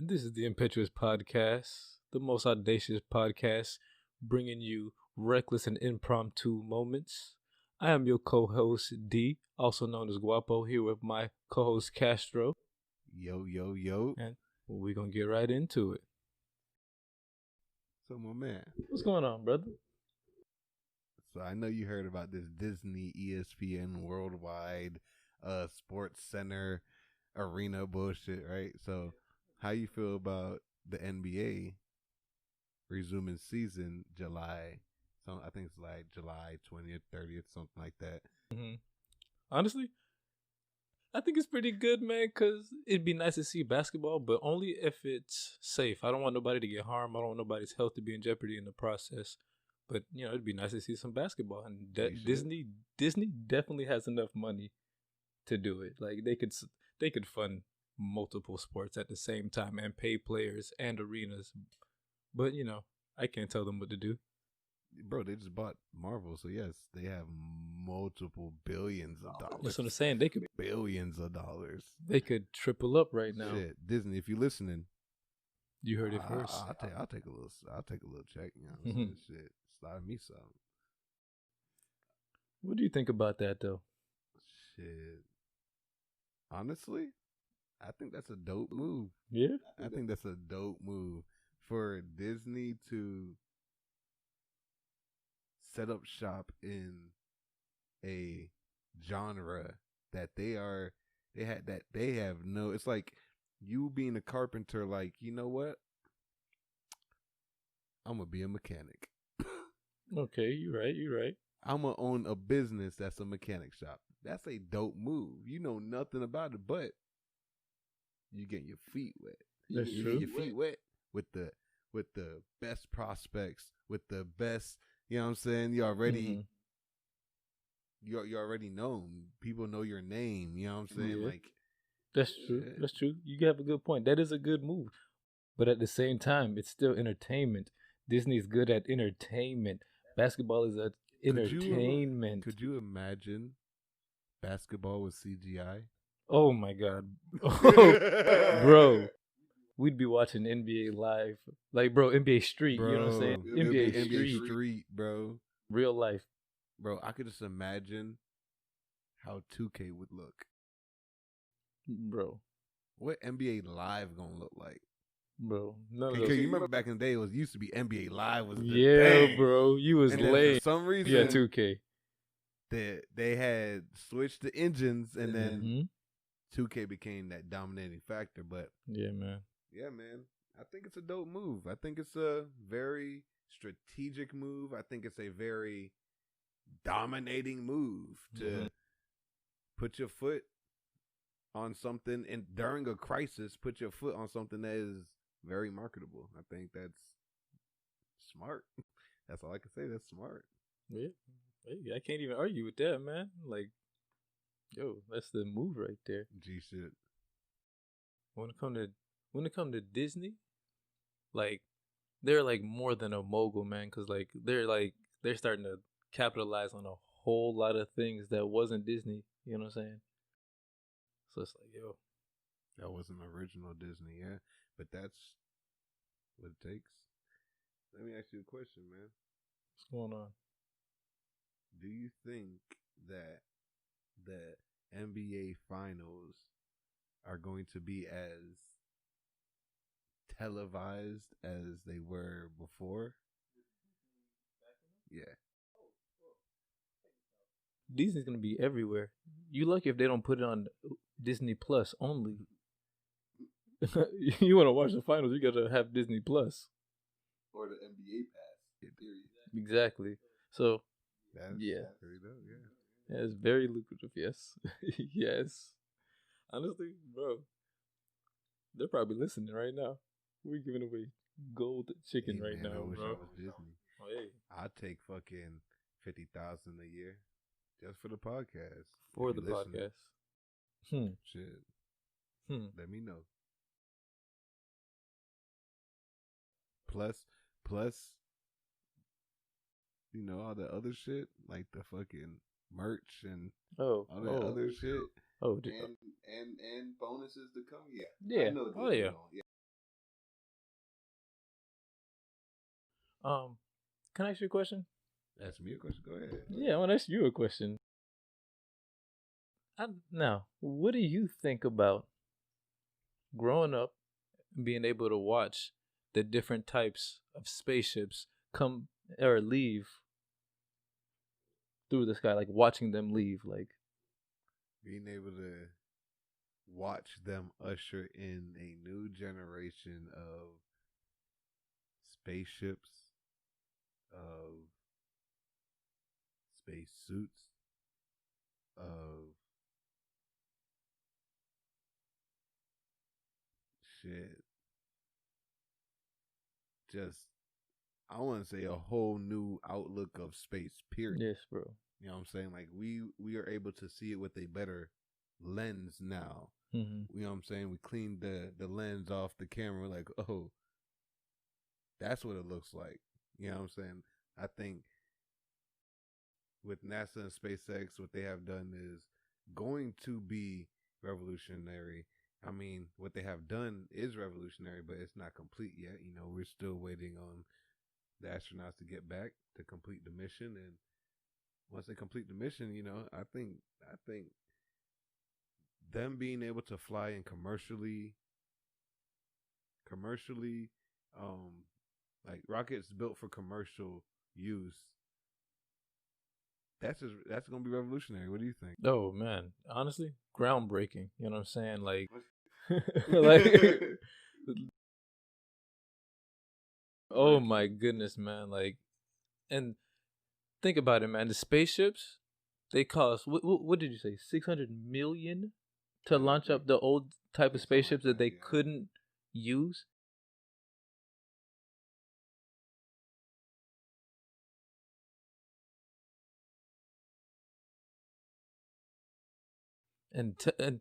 This is the Impetuous Podcast, the most audacious podcast, bringing you reckless and impromptu moments. I am your co-host D, also known as Guapo, here with my co-host Kastro, Yo. and we're gonna get right into it. So, my man. What's going on, brother? So, I know you heard about this Disney ESPN Worldwide Sports Center Arena bullshit, right? So, how you feel about the NBA resuming season July? So, I think it's like July 20th, 30th, something like that. Mm-hmm. Honestly, I think it's pretty good, man, because it'd be nice to see basketball, but only if it's safe. I don't want nobody to get harmed. I don't want nobody's health to be in jeopardy in the process. But, it'd be nice to see some basketball. And Disney definitely has enough money to do it. Like, they could fund multiple sports at the same time and pay players and arenas. But, I can't tell them what to do. Bro, they just bought Marvel, so yes, they have multiple billions of dollars. That's what I'm saying. They could billions of dollars. They could triple up right now. Shit, Disney, if you're listening, you heard it first. I'll take a little check. You know what I'm saying? Shit, slide me some. What do you think about that, though? Shit, honestly, I think that's a dope move. Yeah, I think that's a dope move for Disney to set up shop in a genre that they have no. It's like you being a carpenter. Like, you know what? I'm gonna be a mechanic. Okay, you're right. I'm gonna own a business that's a mechanic shop. That's a dope move. You know nothing about it, but you get your feet wet. That's you true. Get your feet wet with the best prospects, with the best. You know what I'm saying? You're already known. People know your name. You know what I'm saying? Yeah. Like, that's true. Shit. That's true. You have a good point. That is a good move. But at the same time, it's still entertainment. Disney's good at entertainment. Basketball is entertainment. Could you imagine basketball with CGI? Oh my God. Bro. We'd be watching NBA live. Like, bro, NBA Street, bro, you know what I'm saying? NBA Street, bro. Real life. Bro, I could just imagine how 2K would look. Bro. What NBA Live gonna look like? Bro, none of those. You remember back in the day, it used to be NBA Live was the thing. Bro, you was late. For some reason, 2K. They had switched the engines, and then 2K became that dominating factor. But yeah, man. I think it's a dope move. I think it's a very strategic move. I think it's a very dominating move to put your foot on something, and during a crisis, put your foot on something that is very marketable. I think that's smart. That's all I can say. That's smart. Yeah. Hey, I can't even argue with that, man. Like, yo, that's the move right there. G shit. When it come to Disney, like, they're like more than a mogul, man, because like they're starting to capitalize on a whole lot of things that wasn't Disney. You know what I'm saying? So it's like, yo, that wasn't original Disney, yeah, but that's what it takes. Let me ask you a question, man. What's going on? Do you think that the NBA finals are going to be as televised as they were before? Yeah. Disney's gonna be everywhere. You lucky if they don't put it on Disney Plus only. You want to watch the finals, you gotta have Disney Plus or the NBA Pass. Exactly. So that's very dope, yeah, it's very lucrative. Yes, yes. Honestly, bro, they're probably listening right now. We're giving away gold chicken right now, I wish bro. I was Disney. Oh, hey. I'd take fucking $50,000 a year just for the podcast. For the podcast. Shit. Let me know. Plus, all the other shit, like the fucking merch and all that other shit. Oh, and bonuses to come. Yeah. Yeah. I know Can I ask you a question? Ask me a question. Go ahead. Yeah, I want to ask you a question. Now, what do you think about growing up, being able to watch the different types of spaceships come or leave through the sky, like watching them leave, like being able to watch them usher in a new generation of spaceships, of space suits, of shit. Just, I want to say a whole new outlook of space, period. yes, bro. You know what I'm saying? Like we are able to see it with a better lens now. Mm-hmm. You know what I'm saying? We cleaned the lens off the camera. Like, oh, that's what it looks like. You know what I'm saying? I think with NASA and SpaceX, what they have done is going to be revolutionary. I mean, what they have done is revolutionary, but it's not complete yet. You know, we're still waiting on the astronauts to get back to complete the mission, and once they complete the mission, you know, I think them being able to fly in commercially, like rockets built for commercial use. That's gonna be revolutionary. What do you think? Oh man, honestly, groundbreaking. You know what I'm saying? Like, like, oh my goodness, man. Like, and think about it, man. The spaceships, they cost what did you say? 600 million to launch up the old type of spaceships that they couldn't use. And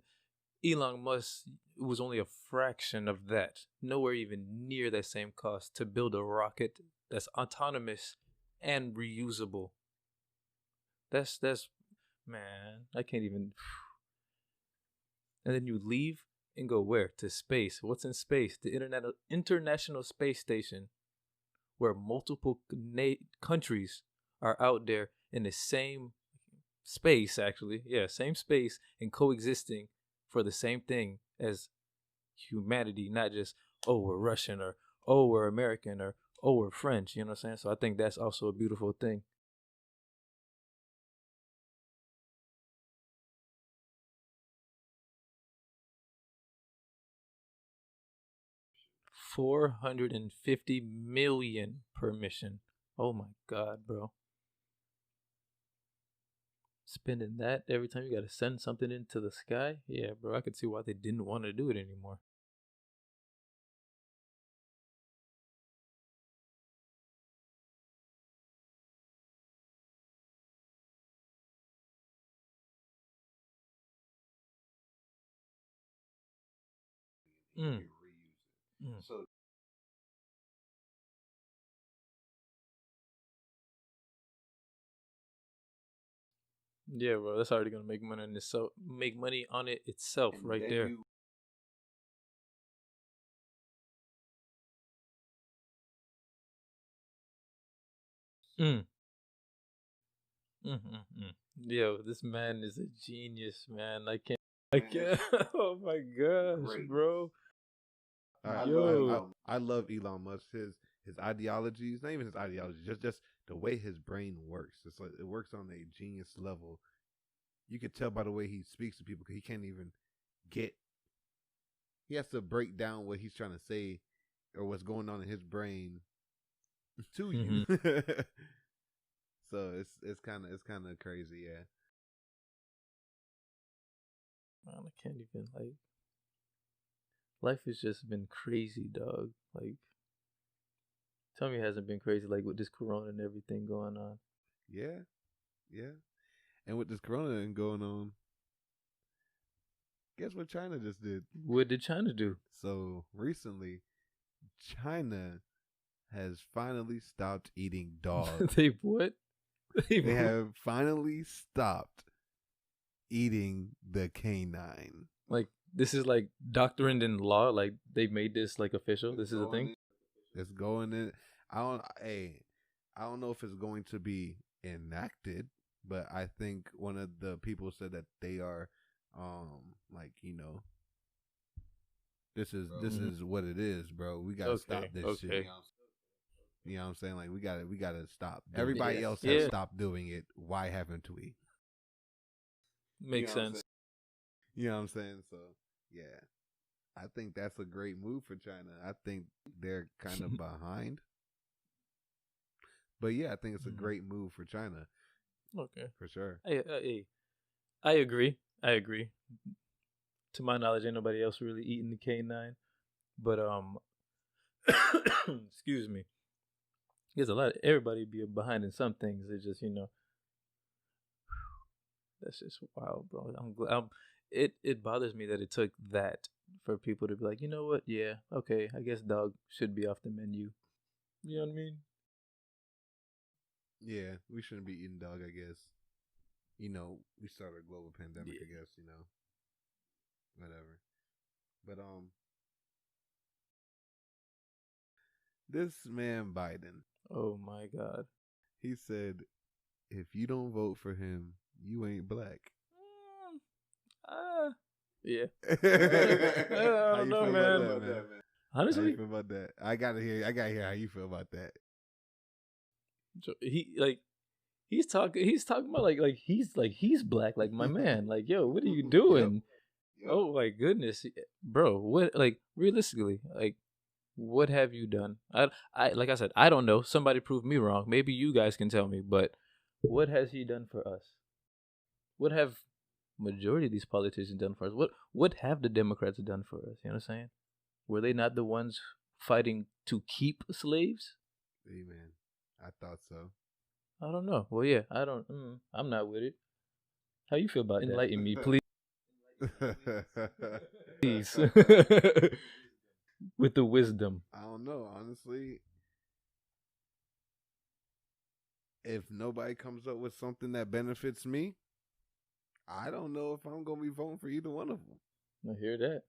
Elon Musk was only a fraction of that. Nowhere even near that same cost to build a rocket that's autonomous and reusable. That's man, I can't even. And then you leave and go where? To space. What's in space? The International Space Station, where multiple countries are out there in the same space, actually. Yeah, same space and coexisting for the same thing as humanity, not just, oh, we're Russian or, oh, we're American or, oh, we're French. You know what I'm saying? So I think that's also a beautiful thing. $450 million per mission. Oh my God, bro. Spending that every time you got to send something into the sky? Yeah, bro, I could see why they didn't want to do it anymore. Mm. Mm. So Yeah, bro, that's already gonna make money on itself. Make money on it itself, right there. Mm. Mm. Yo, this man is a genius, man. I can't. I can't. Oh my gosh, great, bro. I love Elon Musk. His ideologies, not even his ideology, just the way his brain works. It's like it works on a genius level. You can tell by the way he speaks to people because he can't even get. He has to break down what he's trying to say or what's going on in his brain to you. So it's kind of crazy, yeah. Man, I can't even like. Life has just been crazy, dog. Like, tell me it hasn't been crazy, like with this corona and everything going on. Yeah, yeah. And with this corona going on, guess what China just did? What did China do? So recently, China has finally stopped eating dogs. They what? They have finally stopped eating the canine. Like, this is like doctrine in law. Like, they made this like official. This is a thing. It's going in. I don't know if it's going to be enacted, but I think one of the people said that they are, like, you know, this is what it is, bro. We gotta stop this shit. You know what I'm saying? Like we gotta stop. Everybody else has stopped doing it. Why haven't we? Makes sense. You know what I'm saying? So yeah, I think that's a great move for China. I think they're kind of behind, but yeah, I think it's a great move for China. Okay, for sure. I agree. To my knowledge, ain't nobody else really eating the K9, but excuse me. There's a lot of everybody be behind in some things. It's just, you know, that's just wild, bro. It bothers me that it took that for people to be like, you know what? Yeah, okay, I guess dog should be off the menu. You know what I mean? Yeah, we shouldn't be eating dog, I guess. You know, we started a global pandemic, I guess, you know. Whatever. But this man Biden. Oh my God. He said, if you don't vote for him, you ain't black. Yeah. I don't know, man. Honestly, how you feel about that? I gotta hear how you feel about that. He's talking about like he's black, like my man. Like, yo, what are you doing? Yep. Oh my goodness, bro. What, like, realistically, like, what have you done? I like I said, I don't know. Somebody prove me wrong. Maybe you guys can tell me. But what has he done for us? What have majority of these politicians done for us? What have the Democrats done for us? You know what I'm saying? Were they not the ones fighting to keep slaves? Hey, man, I thought so. I don't know. Well, yeah, I'm not with it. How you feel about that? Enlighten me, please. Please. With the wisdom. I don't know, honestly. If nobody comes up with something that benefits me, I don't know if I'm going to be voting for either one of them. I hear that.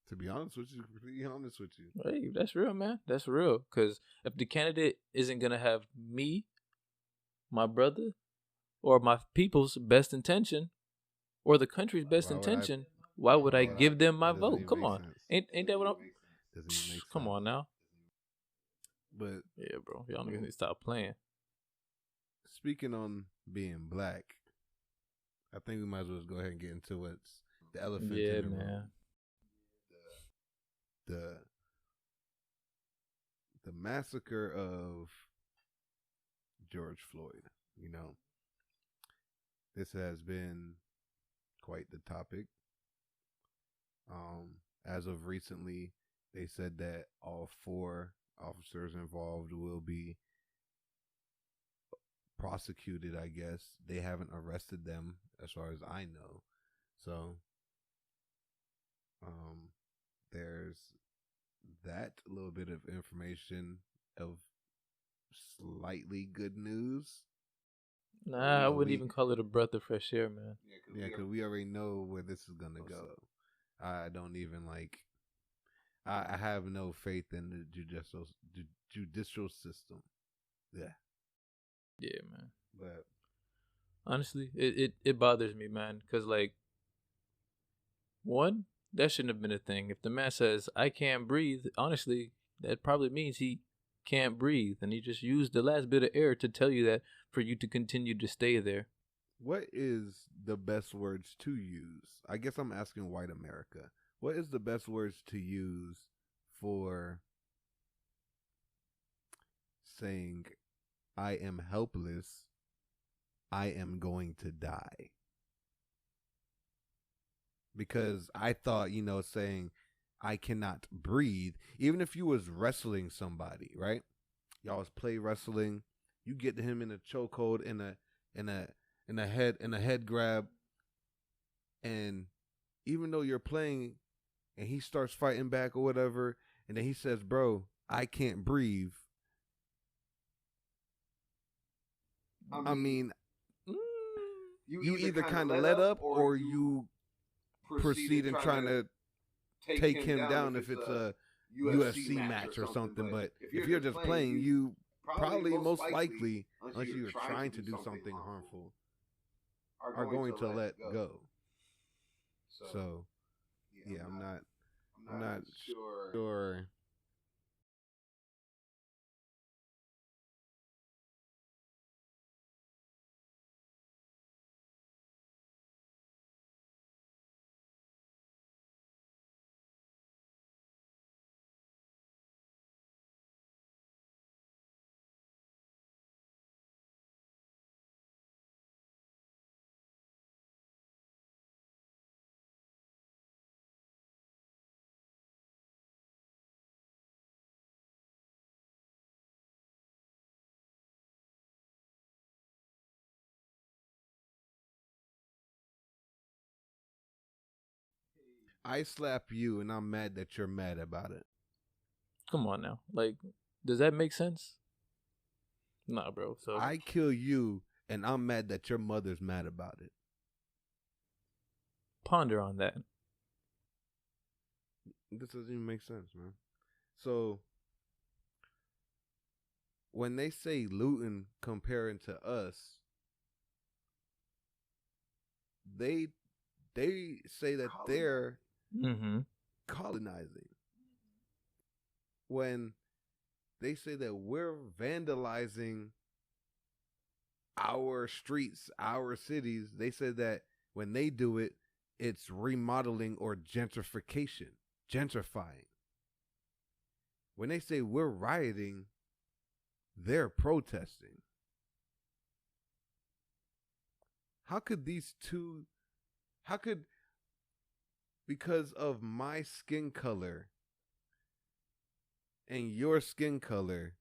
To be honest with you, completely honest with you. Hey, that's real, man. That's real. Because if the candidate isn't going to have me, my brother, or my people's best intention, or the country's best intention, why would I give them my vote? Come on. Ain't that what I'm... Come on now. But yeah, bro. Y'all niggas need to stop playing. Speaking on being black, I think we might as well go ahead and get into what's the elephant in the room. The massacre of George Floyd, you know. This has been quite the topic. As of recently, they said that all 4 officers involved will be prosecuted, I guess. They haven't arrested them as far as I know. So there's that little bit of information of slightly good news. Nah, I wouldn't even call it a breath of fresh air, man. Yeah, because we already know where this is going to go. I don't even I have no faith in the judicial system. Yeah. Yeah, man. But honestly, it bothers me, man, because, like, one, that shouldn't have been a thing. If the man says, I can't breathe, honestly, that probably means he can't breathe. And he just used the last bit of air to tell you that for you to continue to stay there. What is the best words to use? I guess I'm asking white America. What is the best words to use for saying, I am helpless, I am going to die? Because I thought, saying I cannot breathe, even if you was wrestling somebody, right? Y'all was play wrestling, you get him in a chokehold, in a head grab, and even though you're playing and he starts fighting back or whatever, and then he says, bro, I can't breathe. I mean, you either kind of let up or you proceed in trying to take him down if it's a UFC match or something. But if you're just playing, you probably most likely, unless you're trying to do something harmful, are going to let go. So yeah, I'm not sure. I slap you and I'm mad that you're mad about it. Come on now. Like, does that make sense? Nah, bro. So I kill you and I'm mad that your mother's mad about it. Ponder on that. This doesn't even make sense, man. So when they say looting comparing to us, they say that they're colonizing. When they say that we're vandalizing our streets, our cities, they said that when they do it, it's remodeling or gentrifying. When they say we're rioting, they're protesting. How could because of my skin color and your skin color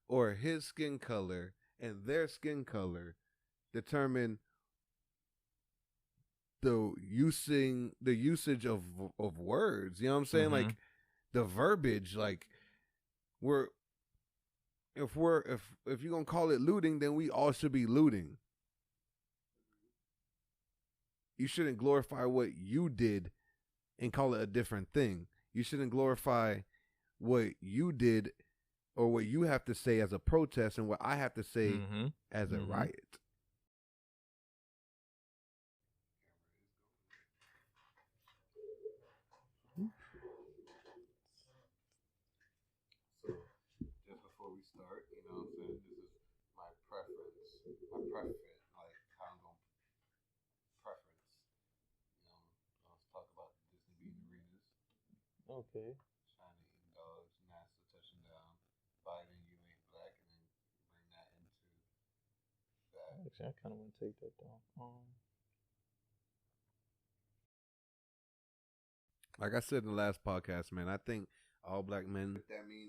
or his skin color and their skin color determine the usage of words, you know what I'm saying? Like the verbiage, like if you're gonna call it looting, then we all should be looting. You shouldn't glorify what you did and call it a different thing. You shouldn't glorify what you did or what you have to say as a protest and what I have to say as a riot. So, just before we start, you know what I'm saying? This is my preference. Like how I'm going to preference. You know, let's talk about Disney being arenas. Okay. China eating dogs, NASA touching down, Biden, you ain't black, and then bring that into that. Actually, I kind of want to take that down. Like I said in the last podcast, man, I think all black men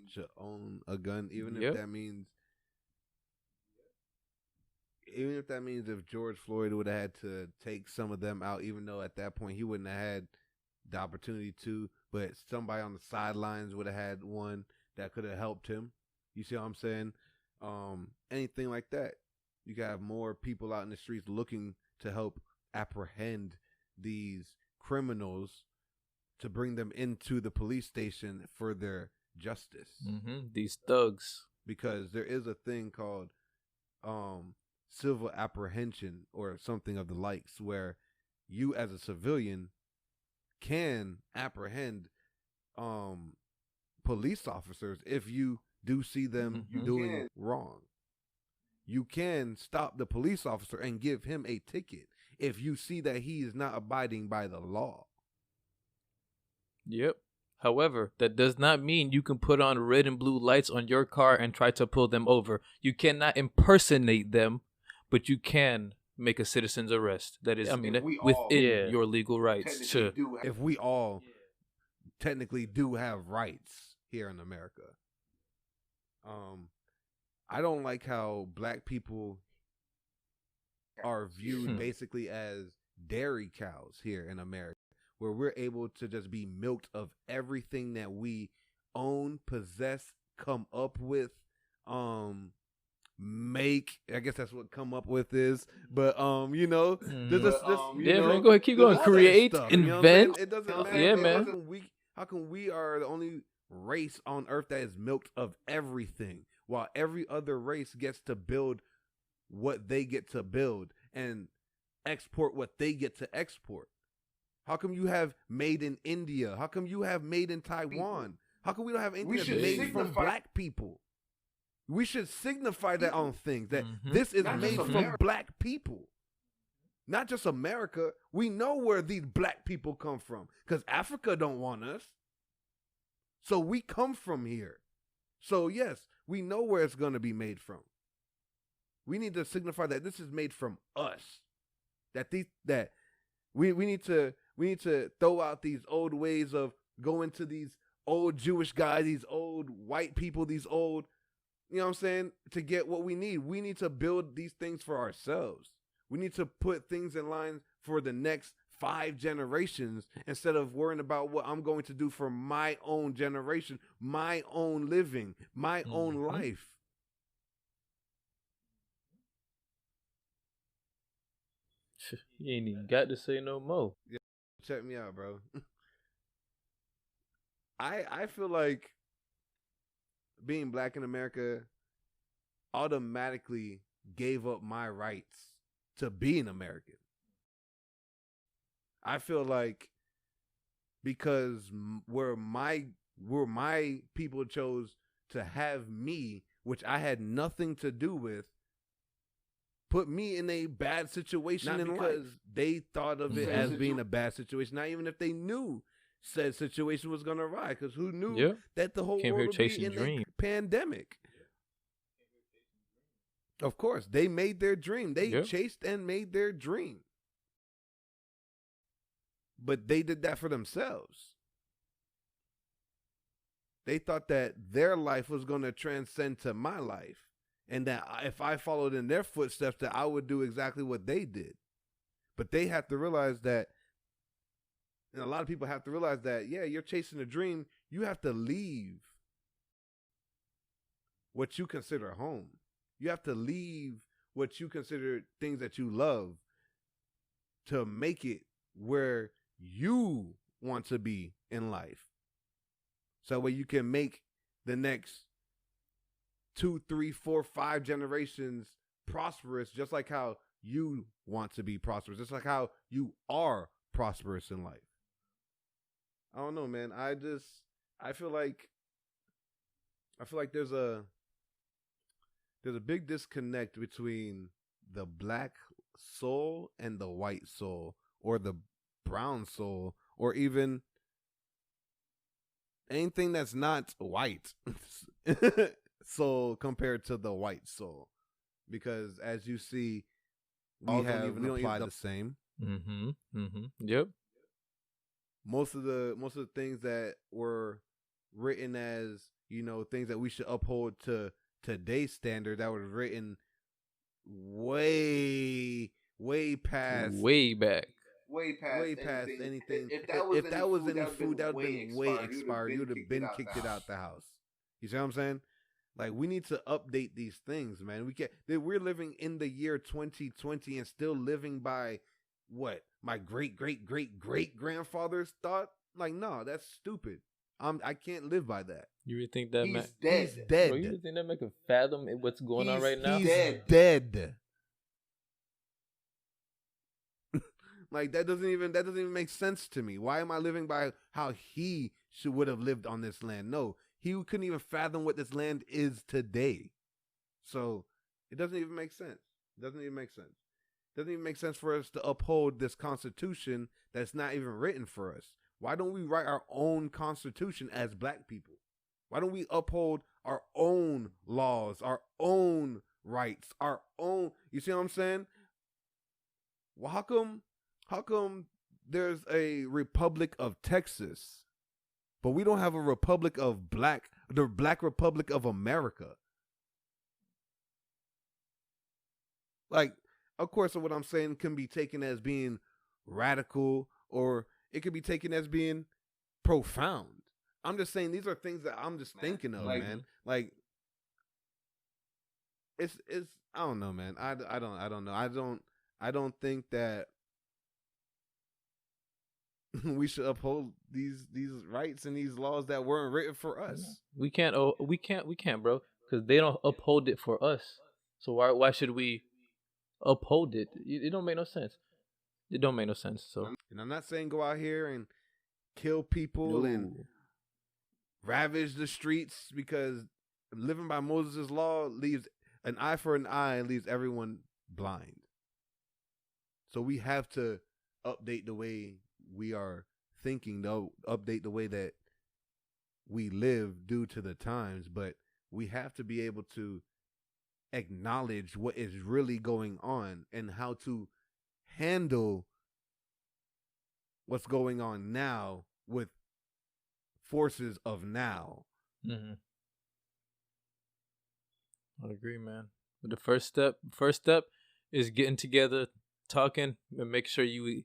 should own a gun, even if that means if George Floyd would have had to take some of them out, even though at that point he wouldn't have had the opportunity to, but somebody on the sidelines would have had one that could have helped him. You see what I'm saying? Anything like that. You got to have more people out in the streets looking to help apprehend these criminals to bring them into the police station for their justice. These thugs. Because there is a thing called civil apprehension or something of the likes where you as a civilian can apprehend police officers if you do see them doing wrong. You can stop the police officer and give him a ticket if you see that he is not abiding by the law. Yep. However, that does not mean you can put on red and blue lights on your car and try to pull them over. You cannot impersonate them, but you can make a citizen's arrest. That is, within your legal rights. If we all technically do have rights here in America. I don't like how black people are viewed basically as dairy cows here in America, where we're able to just be milked of everything that we own, possess, come up with, make. I guess that's what come up with is. But you know, man, go ahead, keep going. Create, invent. It doesn't matter. Yeah, man. How come we are the only race on earth that is milked of everything, while every other race gets to build what they get to build and export what they get to export? How come you have made in India? How come you have made in Taiwan? How come we don't have anything that's made from black people? We should signify that on things, that this is made from black people. Not just America. We know where these black people come from, because Africa don't want us. So we come from here. So yes, we know where it's going to be made from. We need to signify that this is made from us. That we need to throw out these old ways of going to these old Jewish guys, these old white people, these old, you know what I'm saying, to get what we need. We need to build these things for ourselves. We need to put things in line for the next 5 generations instead of worrying about what I'm going to do for my own generation, my own living, my own life. You ain't even got to say no more. Yeah, check me out, bro. I feel like being black in America automatically gave up my rights to be an American. I feel like because where my people chose to have me, which I had nothing to do with, put me in a bad situation in life. They thought of it as being a bad situation, not even if they knew said situation was going to rise, because who knew that the whole world would be in a pandemic? Of course, they made their dream. They chased and made their dream. But they did that for themselves. They thought that their life was going to transcend to my life, and that if I followed in their footsteps, that I would do exactly what they did. But they have to realize that, and a lot of people have to realize that, yeah, you're chasing a dream. You have to leave what you consider home. You have to leave what you consider things that you love to make it where you want to be in life. So that way you can make the next 2, 3, 4, 5 generations prosperous, just like how you want to be prosperous, just like how you are prosperous in life. I don't know, man. I feel like there's a big disconnect between the black soul and the white soul, or the brown soul, or even anything that's not white soul compared to the white soul. Because as you see, we don't apply the same. Yep. Most of the things that were written as, you know, things that we should uphold to today's standard, that was written way past anything. If that was any food, that would have been way expired. You would have been kicked it out the house. You see what I'm saying? Like, we need to update these things, man. We're living in the year 2020 and still living by what my great grandfathers thought. Like, no, that's stupid. I can't live by that. You really think that he's dead? Bro, you really think that man can fathom what's going on right now? He's dead. Like, that doesn't even make sense to me. Why am I living by how he would have lived on this land? No, he couldn't even fathom what this land is today. So it doesn't even make sense. It doesn't even make sense for us to uphold this Constitution that's not even written for us. Why don't we write our own Constitution as black people? Why don't we uphold our own laws, our own rights, our own? You see what I'm saying? Well, how come there's a Republic of Texas, but we don't have a Republic of the Black Republic of America? Like, of course, what I'm saying can be taken as being radical, or it could be taken as being profound. I'm just saying these are things that I'm just thinking of, man. Like, it's I don't know, man. I don't know. I don't think that we should uphold these rights and these laws that weren't written for us. We can't, bro, because they don't uphold it for us. So why should we uphold it? It don't make no sense. It don't make no sense. So, and I'm not saying go out here and kill people and ravage the streets, because living by Moses' law leaves an eye for an eye and leaves everyone blind. So we have to update the way we are thinking, though, update the way that we live due to the times, but we have to be able to acknowledge what is really going on and how to handle what's going on now with forces of now. Mm-hmm. I agree, man. But the first step is getting together, talking, and make sure you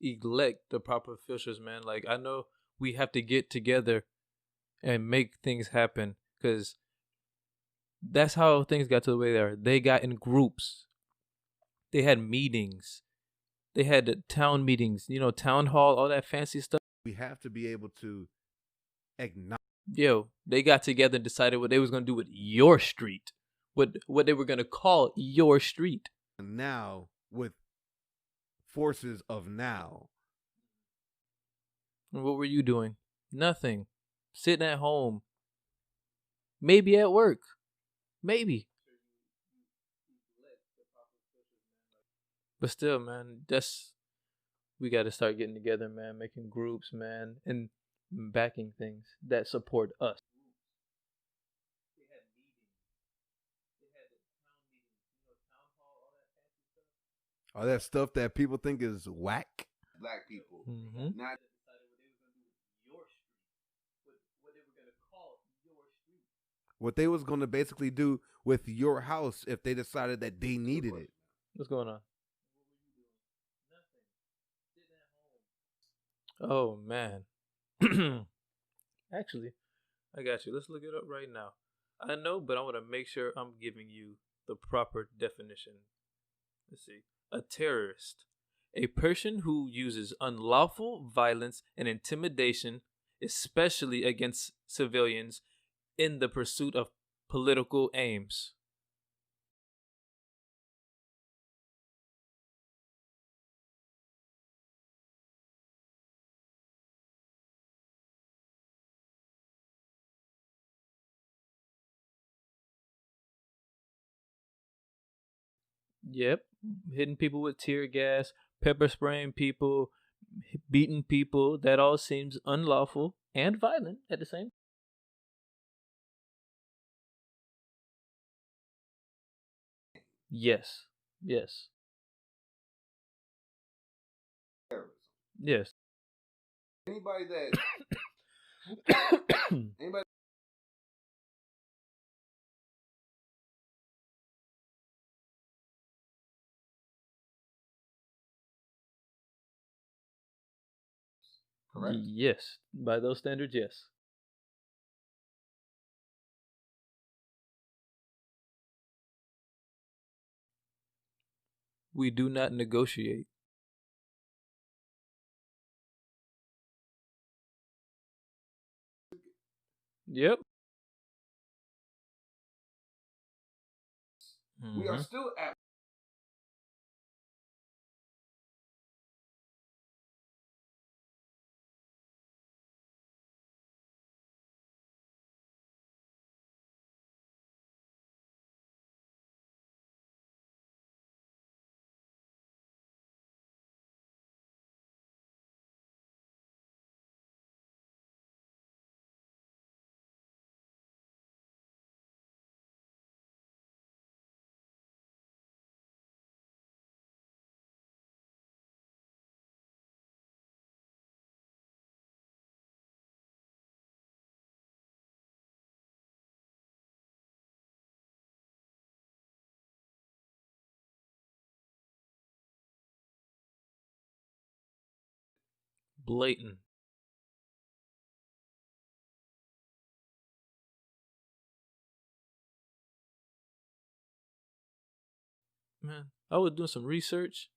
elect the proper officials, man. Like, I know we have to get together and make things happen, because that's how things got to the way they are. They got in groups. They had meetings. They had the town meetings, town hall, all that fancy stuff. We have to be able to acknowledge. They got together and decided what they was going to do with your street, what they were going to call your street. Now with forces of now. And what were you doing? Nothing. Sitting at home. Maybe at work. Maybe. But still, man, we got to start getting together, man, making groups, man, and backing things that support us. All that stuff that people think is whack. Black people. Mm-hmm. Not what they was going to basically do with your house if they decided that they needed it. What's going on? Oh, man. Actually, I got you. Let's look it up right now. I know, but I want to make sure I'm giving you the proper definition. Let's see. A terrorist. A person who uses unlawful violence and intimidation, especially against civilians, in the pursuit of political aims. Yep, hitting people with tear gas, pepper spraying people, beating people, that all seems unlawful and violent at the same time. Yes. Yes. Yes. Anybody correct? Yes. By those standards, yes. We do not negotiate. Yep. We are still at blatant. Man, I was doing some research,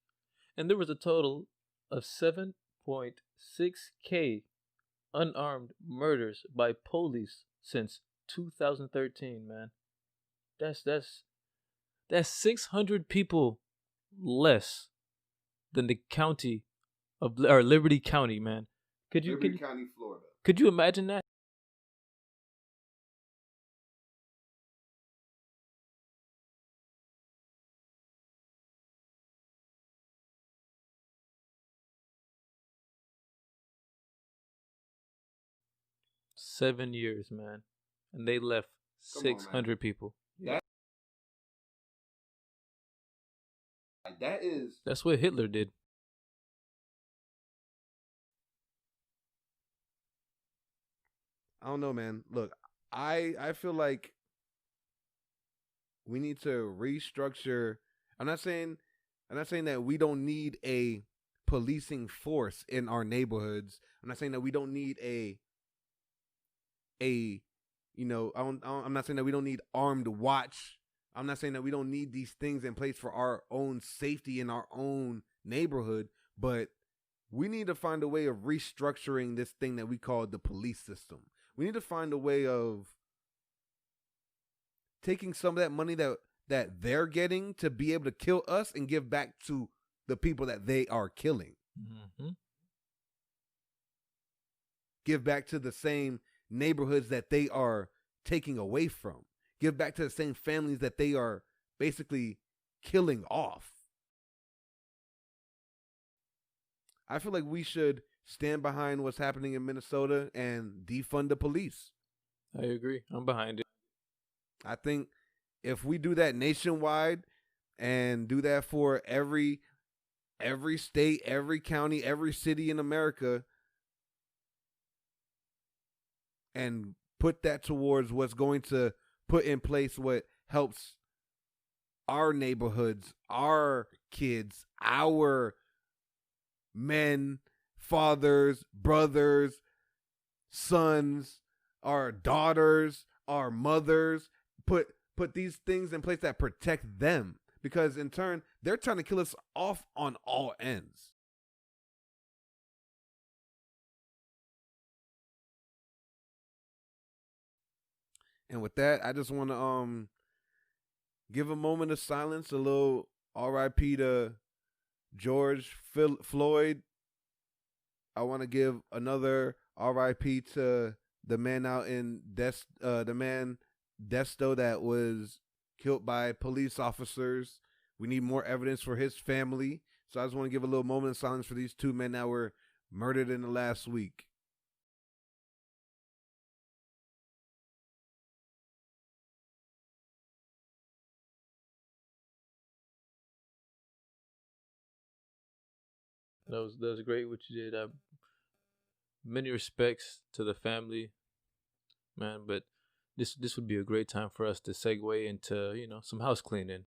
and there was a total of 7 1.6K unarmed murders by police since 2013, man. That's 600 people less than the county of or Liberty County, man. Liberty County, Florida. Could you imagine that? $7 years, man, and they left 600 people. That's what Hitler did. I don't know, man. Look, I feel like we need to restructure. I'm not saying that we don't need a policing force in our neighborhoods. I'm not saying that we don't need I'm not saying that we don't need armed watch. I'm not saying that we don't need these things in place for our own safety in our own neighborhood, but we need to find a way of restructuring this thing that we call the police system. We need to find a way of taking some of that money that they're getting to be able to kill us and give back to the people that they are killing. Mm-hmm. Give back to the same neighborhoods that they are taking away from. Give back to the same families that they are basically killing off. I feel like we should stand behind what's happening in Minnesota and defund the police. I agree. I'm behind it. I think if we do that nationwide and do that for every state, every county, every city in America, and put that towards what's going to put in place what helps our neighborhoods, our kids, our men, fathers, brothers, sons, our daughters, our mothers, put these things in place that protect them, because in turn they're trying to kill us off on all ends. And with that, I just want to give a moment of silence, a little R.I.P. to George Floyd. I want to give another R.I.P. to the man out in the man Desto that was killed by police officers. We need more evidence for his family. So I just want to give a little moment of silence for these two men that were murdered in the last week. That was great what you did. Many respects to the family, man. But this would be a great time for us to segue into some house cleaning.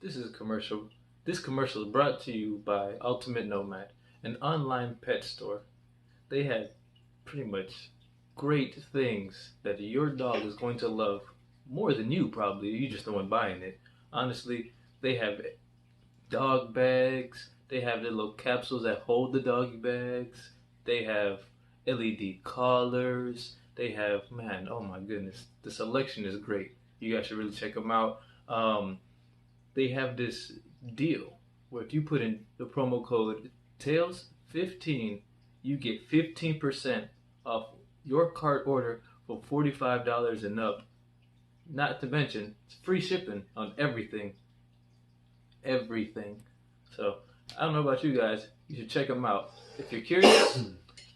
This is a commercial. This commercial is brought to you by Ultimutt Nomad, an online pet store. They have pretty much great things that your dog is going to love more than you probably. You're just the one buying it. Honestly, they have dog bags. They have the little capsules that hold the doggy bags. They have LED collars. They have, man, oh my goodness. The selection is great. You guys should really check them out. They have this deal where if you put in the promo code TAILS15, you get 15% off your cart order for $45 and up. Not to mention, it's free shipping on everything. Everything. So, I don't know about you guys. You should check them out. If you're curious,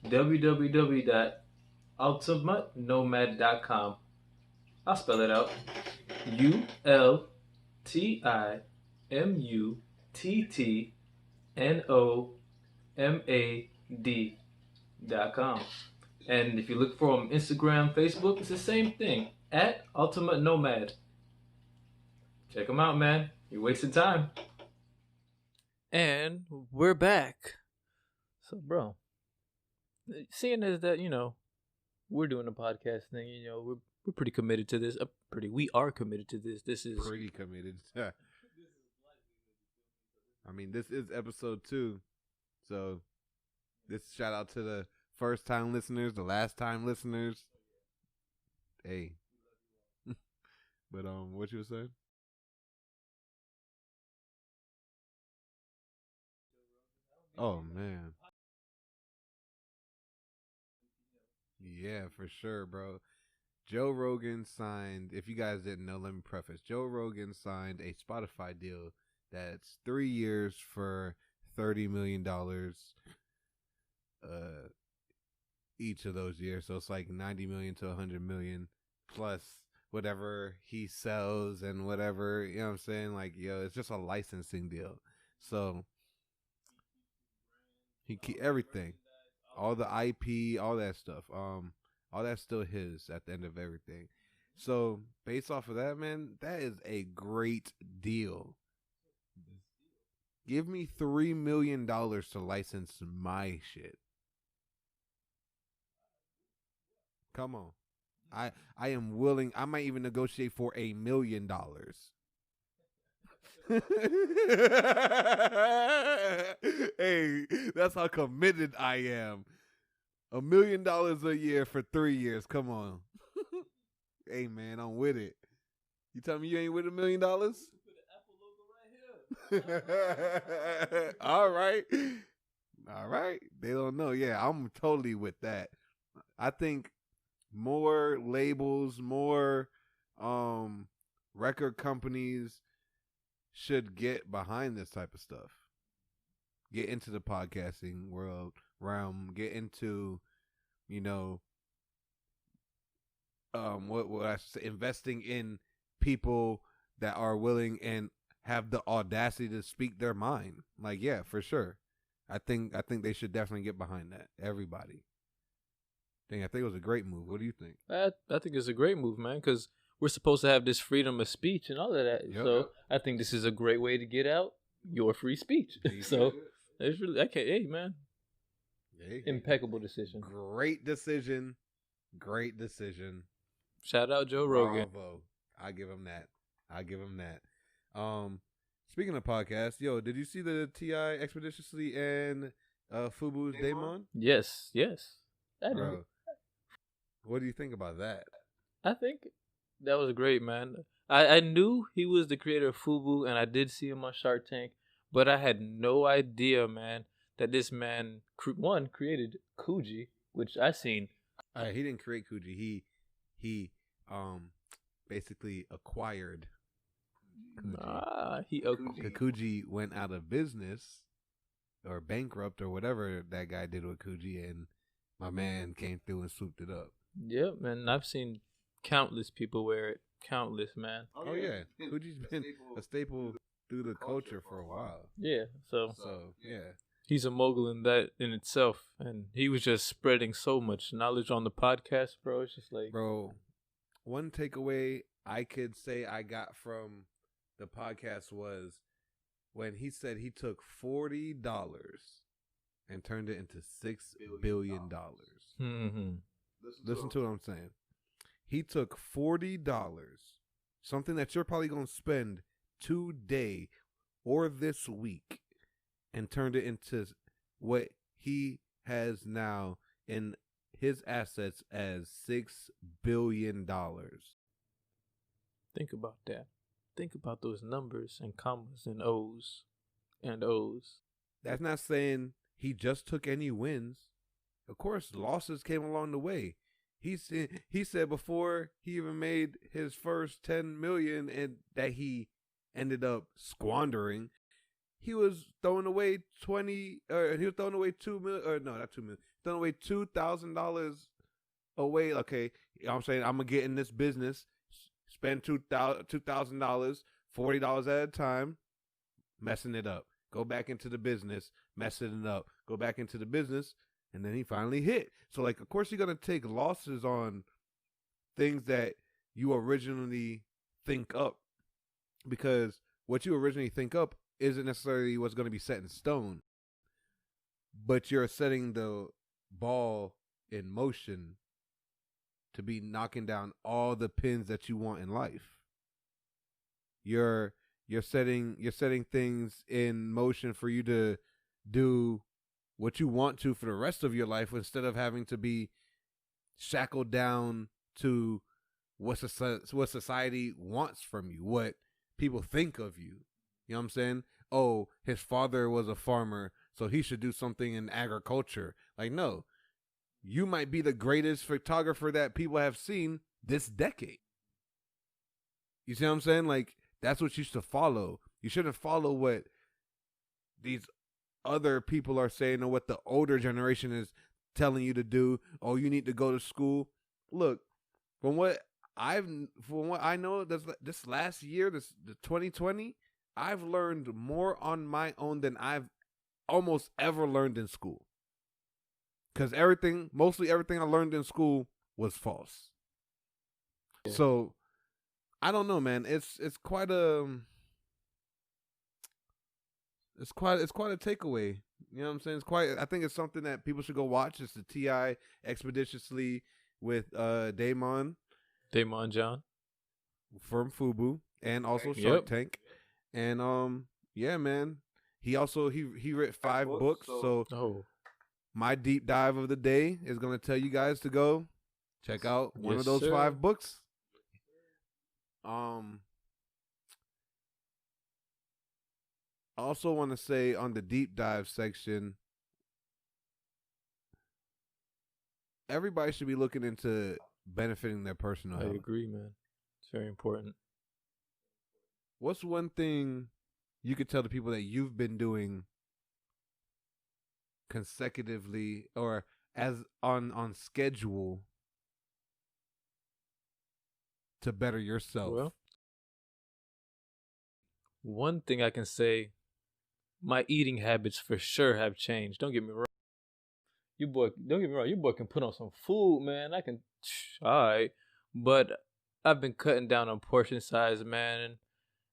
www.ultimuttnomad.com. I'll spell it out. ULTIMUTTNOMAD.com. And if you look for them Instagram, Facebook, it's the same thing. At Ultimutt Nomad. Check them out, man. You're wasting time. And we're back. So, bro, seeing as that, we're doing a podcast thing, we're pretty committed to this. We are committed to this. This is pretty committed. I mean, this is episode 2, so this shout out to the first time listeners, the last time listeners. Hey, but what you were saying? Oh man, yeah, for sure, bro. Joe Rogan signed. If you guys didn't know, let me preface. Joe Rogan signed a Spotify deal that's 3 years for $30 million. Each of those years, so it's like 90 million to 100 million plus whatever he sells and whatever, you know what I'm saying? Like, yo, it's just a licensing deal. So he keep everything, all the IP, all that stuff. All that's still his at the end of everything. So based off of that, man, that is a great deal. Give me $3 million to license my shit. Come on. I am willing. I might even negotiate for $1 million. Hey, that's how committed I am. $1 million a year for 3 years. Come on. Hey man, I'm with it. You tell me you ain't with $1 million? All right. All right. They don't know. Yeah, I'm totally with that. I think more labels, more record companies should get behind this type of stuff. Get into the podcasting realm, get into, you know, what I should say, investing in people that are willing and have the audacity to speak their mind. Like, yeah, for sure. I think they should definitely get behind that. Everybody. I think it was a great move. What do you think? I think it's a great move, man, because we're supposed to have this freedom of speech and all of that. Yep. So I think this is a great way to get out your free speech. So it's really, hey, man. Hey. Impeccable decision. Great decision. Great decision. Shout out Joe Rogan. Bravo. I give him that. Speaking of podcasts, yo, did you see the T.I. Expeditiously and Fubu's Daemon? Yes. I know. Bro, what do you think about that? I think that was great, man. I knew he was the creator of Fubu, and I did see him on Shark Tank, but I had no idea, man, that this man, created Kuji, which I seen. He didn't create Kuji. He basically acquired Kuji. Kuji went out of business or bankrupt or whatever that guy did with Kuji, and my man came through and swooped it up. Yep, man. I've seen countless people wear it. Countless, man. Oh yeah. Kuji's been a staple through the culture for a while. Yeah, so yeah. He's a mogul in that in itself, and he was just spreading so much knowledge on the podcast, bro. It's just like, bro, one takeaway I could say I got from the podcast was when he said he took $40 and turned it into $6 billion. Mm-hmm. Listen to what I'm saying. He took $40, something that you're probably going to spend today or this week, and turned it into what he has now in his assets as $6 billion. Think about that. Think about those numbers and commas and O's and O's. That's not saying he just took any wins. Of course, losses came along the way. He said before he even made his first 10 million and that he ended up squandering, he was throwing away $2 million, throwing away $2,000 away. Okay, you know what I'm saying, I'm gonna get in this business, spend $2,000, $40 at a time, messing it up. Go back into the business, messing it up. Go back into the business, and then he finally hit. So, like, of course, you're gonna take losses on things that you originally think up, because what you originally think up isn't necessarily what's going to be set in stone, but you're setting the ball in motion to be knocking down all the pins that you want in life. You're you're setting things in motion for you to do what you want to for the rest of your life instead of having to be shackled down to what society wants from you, what people think of you. You know what I'm saying? Oh, his father was a farmer, so he should do something in agriculture. Like, no, you might be the greatest photographer that people have seen this decade. You see what I'm saying? Like, that's what you should follow. You shouldn't follow what these other people are saying or what the older generation is telling you to do. Oh, you need to go to school. Look, from what I know, this last year, the 2020, I've learned more on my own than I've almost ever learned in school. Because mostly everything I learned in school was false. Yeah. So I don't know, man. It's quite a takeaway. You know what I'm saying? I think it's something that people should go watch. It's the T.I. Expeditiously with Damon John from Fubu and also Shark Tank. And yeah, man. He also he read 5 books. So my deep dive of the day is gonna tell you guys to go check out one of those 5 books. I also want to say on the deep dive section, everybody should be looking into benefiting their personal health. I agree, man. It's very important. What's one thing you could tell the people that you've been doing consecutively or as on schedule to better yourself? Well, one thing I can say, my eating habits for sure have changed. Don't get me wrong. Don't get me wrong. Your boy can put on some food, man. All right. But I've been cutting down on portion size, man.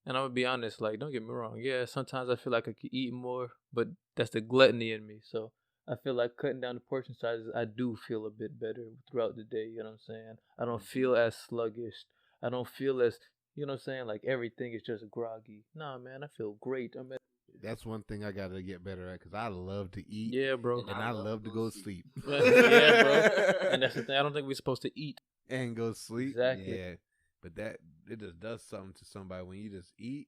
And I'm going to be honest, like, don't get me wrong. Yeah, sometimes I feel like I could eat more, but that's the gluttony in me. So I feel like cutting down the portion sizes, I do feel a bit better throughout the day. You know what I'm saying? I don't feel as sluggish. I don't feel as, you know what I'm saying? Like everything is just groggy. Nah, man, I feel great. That's one thing I got to get better at because I love to eat. Yeah, bro. And I love to go to sleep. Yeah, bro. And that's the thing. I don't think we're supposed to eat and go to sleep. Exactly. Yeah. But it just does something to somebody when you just eat.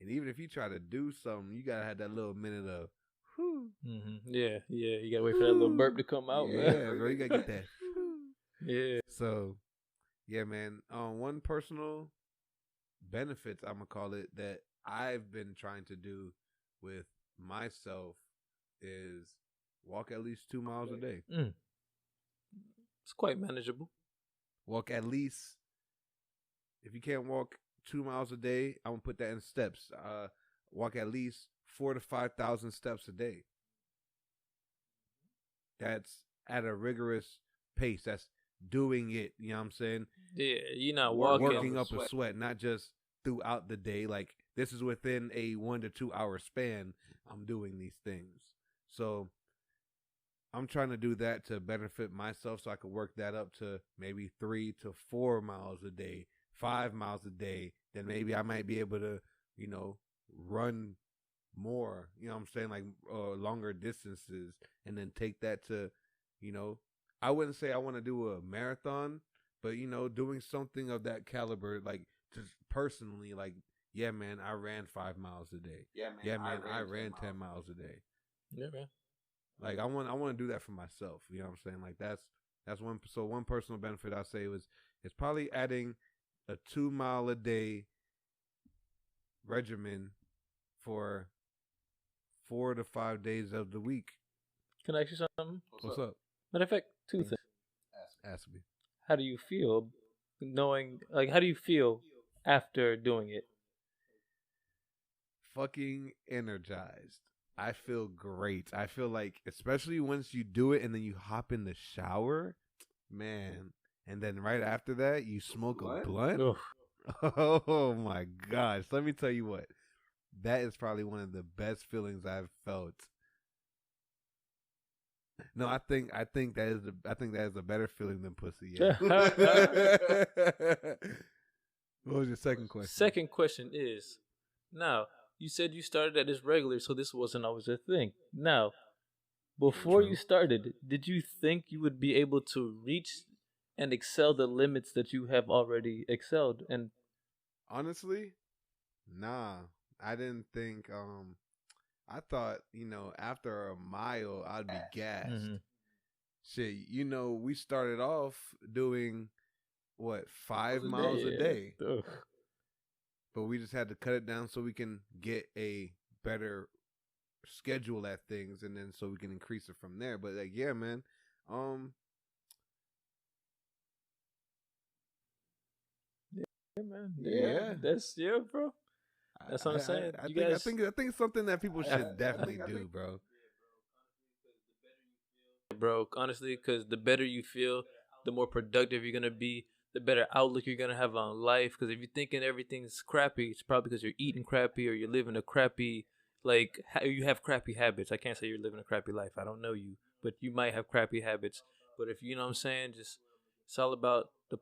And even if you try to do something, you got to have that little minute of, whew. Mm-hmm. Yeah. You got to wait for that little burp to come out. Yeah, bro. You got to get that. Yeah. So, yeah, man. One personal benefits, I'm going to call it, that I've been trying to do with myself is walk at least 2 miles a day. It's quite manageable. Walk at least, if you can't walk 2 miles a day, I'm going to put that in steps. Walk at least 4,000 to 5,000 steps a day. That's at a rigorous pace. That's doing it. You know what I'm saying? Yeah, you're not working up a sweat, not just throughout the day. Like, this is within a 1 to 2 hour span. I'm doing these things. So I'm trying to do that to benefit myself so I could work that up to maybe 3 to 4 miles a day, 5 miles a day. Then maybe I might be able to, run more, you know what I'm saying? Like longer distances, and then take that to, I wouldn't say I want to do a marathon, but, doing something of that caliber, like just personally, like, yeah, man, I ran 5 miles a day. Yeah, man, I ran 10 miles a day. Yeah, man. Like, I want to do that for myself. You know what I'm saying? Like, that's one. So one personal benefit I say it's probably adding a 2 mile a day regimen for 4 to 5 days of the week. Can I ask you something? What's up? Matter of fact, 2 things. Ask me. How do you feel how do you feel after doing it? Fucking energized. I feel great. I feel like, especially once you do it and then you hop in the shower, man, and then right after that, you smoke a blunt. Ugh. Oh my gosh. Let me tell you what. That is probably one of the best feelings I've felt. No, I think that is a better feeling than pussy. Yeah. What was your second question? Second question is, Now, you said you started at this regular, so this wasn't always a thing. Now, before you started, did you think you would be able to reach and excel the limits that you have already excelled? And Honestly, nah. I didn't think. I thought, after a mile, I'd be gassed. Mhm. Shit, we started off doing what 5 miles a day, Ugh. but we just had to cut it down so we can get a better schedule at things, and then so we can increase it from there. But like, yeah, man, Yeah, man. Yeah. That's bro. That's what I'm saying. I You think guys, I think I think it's something that people should definitely do, bro. bro. Honestly, because the better you feel, the more productive you're gonna be, the better outlook you're gonna have on life. Because if you're thinking everything's crappy, it's probably because you're eating crappy or you're living a crappy, like you have crappy habits. I can't say you're living a crappy life. I don't know you, but you might have crappy habits. But if you know what I'm saying, just it's all about the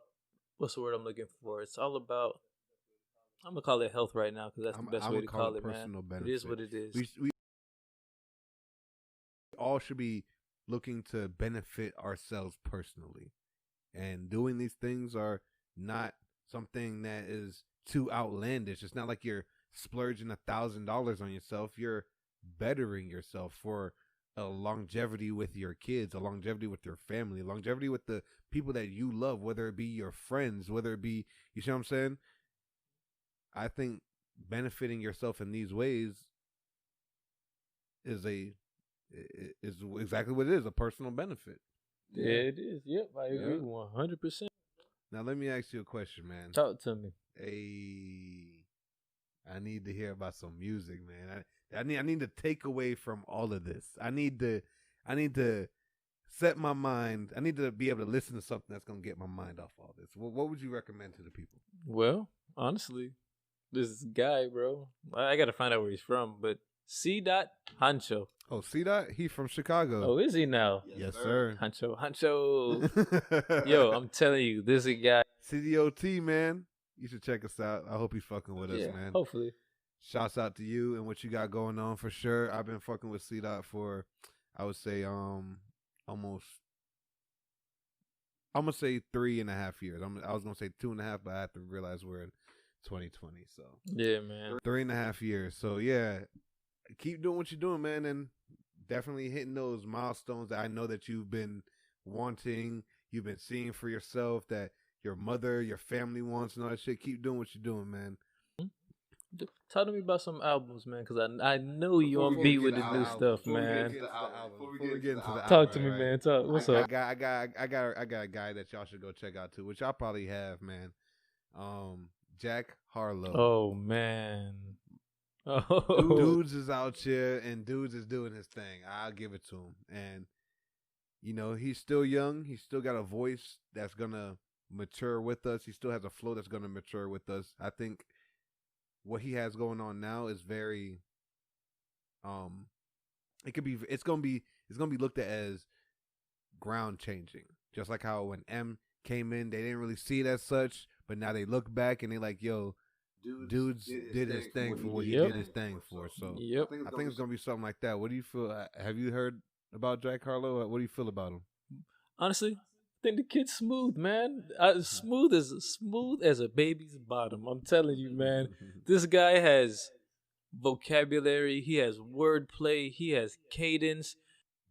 what's the word I'm looking for? It's all about. I'm gonna call it health right now because that's the best way to call it, man. Personal benefit. It is what it is. We all should be looking to benefit ourselves personally, and doing these things are not something that is too outlandish. It's not like you're splurging $1,000 on yourself. You're bettering yourself for a longevity with your kids, a longevity with your family, a longevity with the people that you love, whether it be your friends, whether it be, you see what I'm saying? I think benefiting yourself in these ways is exactly what it is, a personal benefit. Yeah, it is. Yep, I agree 100%. Now let me ask you a question, man. Talk to me. Hey, I need to hear about some music, man. I need to take away from all of this. I need to set my mind. I need to be able to listen to something that's gonna get my mind off all this. What would you recommend to the people? Well, honestly, this guy, bro, I gotta find out where he's from, but C. Hancho. Oh, C. He from Chicago. Oh, is he now? Yes, sir. Hancho. Yo, I'm telling you, this is a guy. CDOT, man. You should check us out. I hope he's fucking with us, man. Hopefully. Shouts out to you and what you got going on for sure. I've been fucking with C. for, I would say, almost. I'm gonna say 3.5 years. I was gonna say 2.5, but I have to realize we're in 2020. So yeah, man, 3.5 years. So yeah, keep doing what you're doing, man, and definitely hitting those milestones that I know that you've been wanting, you've been seeing for yourself, that your mother, your family wants, and all that shit. Keep doing what you're doing, man. Talk to me about some albums, man, because I know you on beat with the new stuff, man. Talk to me, man. Talk. What's up? I got a guy that y'all should go check out too, which y'all probably have, man. Jack Harlow. Oh man. Oh. Dudes is out here and dudes is doing his thing. I'll give it to him. And he's still young. He's still got a voice that's gonna mature with us. He still has a flow that's gonna mature with us. I think what he has going on now is very it's gonna be looked at as ground changing. Just like how when M came in, they didn't really see it as such, but now they look back and they like, yo, dudes did his thing for what he did his thing for. So I think it's gonna be something like that. What do you feel? Have you heard about Jack Harlow? What do you feel about him? Honestly, I think the kid's smooth, man. Smooth as a baby's bottom. I'm telling you, man. This guy has vocabulary. He has wordplay. He has cadence.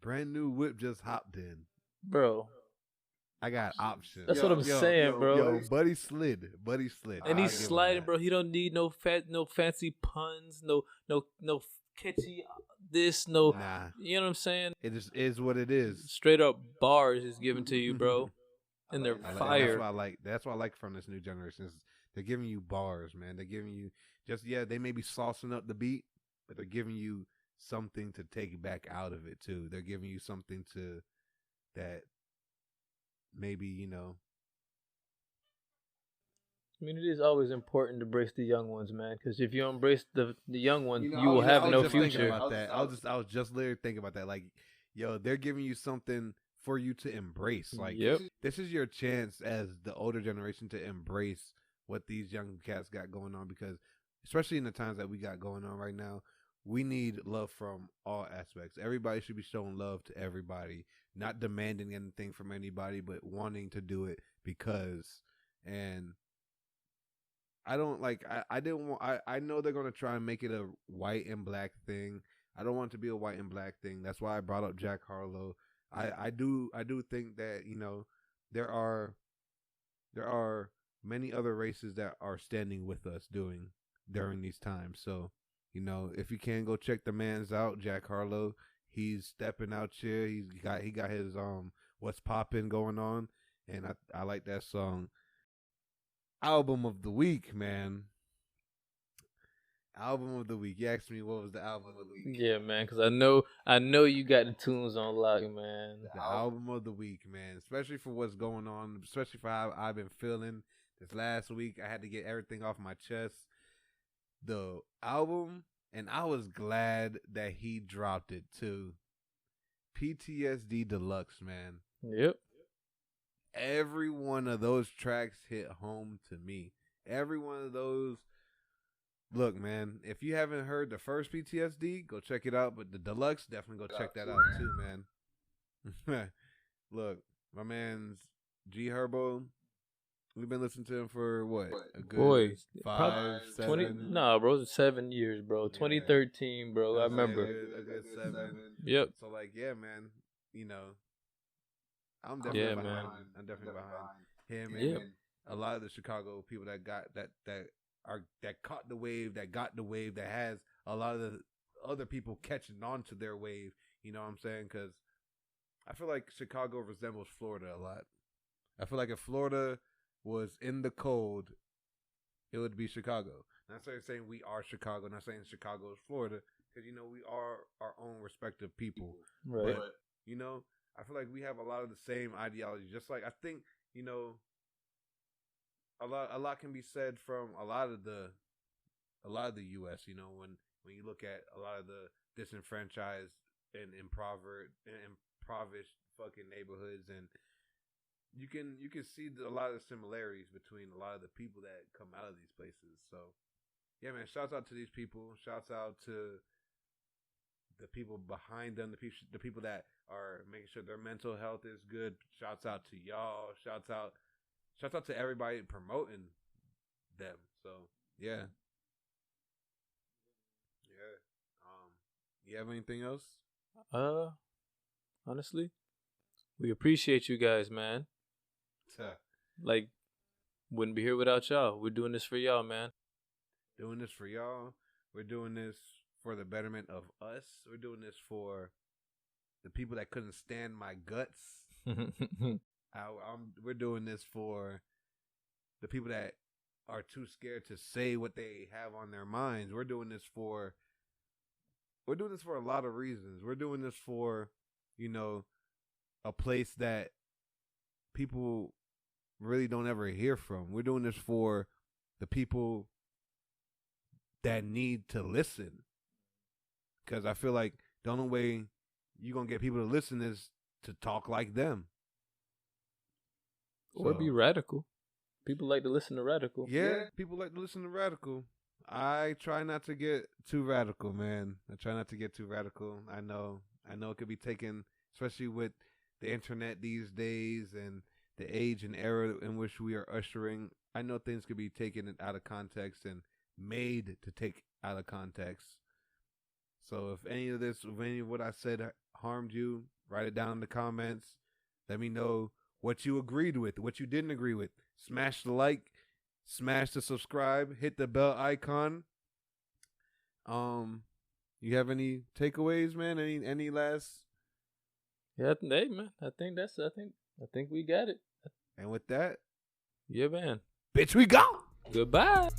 Brand new whip just hopped in, bro. I got options. That's what I'm saying, bro. Yo, buddy slid. And he's sliding, bro. He don't need no fancy puns, no catchy this, no. Nah. You know what I'm saying? It just is what it is. Straight up bars is given to you, bro. And they're fire. That's what I like from this new generation. They're giving you bars, man. They're giving you they may be saucing up the beat, but they're giving you something to take back out of it too. They're giving you something that maybe, I mean, it is always important to embrace the young ones, man. Because if you embrace the young ones, you will have no future. I was just literally thinking about that. Like, yo, they're giving you something for you to embrace. Like, this is your chance as the older generation to embrace what these young cats got going on. Because especially in the times that we got going on right now, we need love from all aspects. Everybody should be showing love to everybody, not demanding anything from anybody, but wanting to do it because. And I don't like. I didn't want. I know they're gonna try and make it a white and black thing. I don't want it to be a white and black thing. That's why I brought up Jack Harlow. I do think that, you know, there are many other races that are standing with us during these times. So, you know, if you can go check the man's out, Jack Harlow, he's stepping out here. He got his What's Poppin' going on, and I like that song. Album of the week, man. Album of the week. You asked me what was the album of the week. Yeah, man, because I know you got the tunes on lock, man. The album of the week, man. Especially for what's going on. Especially for how I've been feeling this last week. I had to get everything off my chest. The album, and I was glad that he dropped it too. PTSD Deluxe, man. Yep. Every one of those tracks hit home to me. Every one of those. Look, man, if you haven't heard the first PTSD, go check it out. But the deluxe, definitely go check that out too, man. Look, my man's G Herbo. We've been listening to him for what? A good 5, 7. 20, nah, bro, it's 7 years, bro. 2013, bro. I remember. A good 7. Yep. So, like, yeah, man. You know, I'm definitely behind. I'm definitely behind him and a lot of the Chicago people that got that caught the wave, that has a lot of the other people catching on to their wave. You know what I'm saying? Because I feel like Chicago resembles Florida a lot. I feel like if Florida was in the cold, it would be Chicago. Not saying we are Chicago. Not saying Chicago is Florida, because, you know, we are our own respective people. Right. But, you know, I feel like we have a lot of the same ideology. Just like, I think, you know, a lot can be said from a lot of the U.S. You know, when you look at a lot of the disenfranchised and impoverished fucking neighborhoods, and you can see a lot of similarities between a lot of the people that come out of these places. So, yeah, man, shouts out to these people. Shouts out to the people behind them, the people that are making sure their mental health is good. Shouts out to y'all. Shouts out to everybody promoting them. So, yeah. You have anything else? Honestly, we appreciate you guys, man. Like, wouldn't be here without y'all. We're doing this for y'all, man. Doing this for y'all. We're doing this for the betterment of us. We're doing this for the people that couldn't stand my guts. We're doing this for the people that are too scared to say what they have on their minds. We're doing this for a lot of reasons. We're doing this for, you know, a place that people really don't ever hear from. We're doing this for the people that need to listen. Because I feel like the only way you're going to get people to listen is to talk like them. Or be radical. People like to listen to radical. Yeah, people like to listen to radical. I try not to get too radical, man. I try not to get too radical. I know it could be taken, especially with the internet these days and the age and era in which we are ushering. I know things could be taken out of context and made to take out of context. So if any of what I said harmed you, write it down in the comments. Let me know what you agreed with, what you didn't agree with. Smash the like, smash the subscribe, hit the bell icon. You have any takeaways, man? Any last? Yeah, hey, man. I think we got it. And with that, yeah, man. bitch, we go. Goodbye.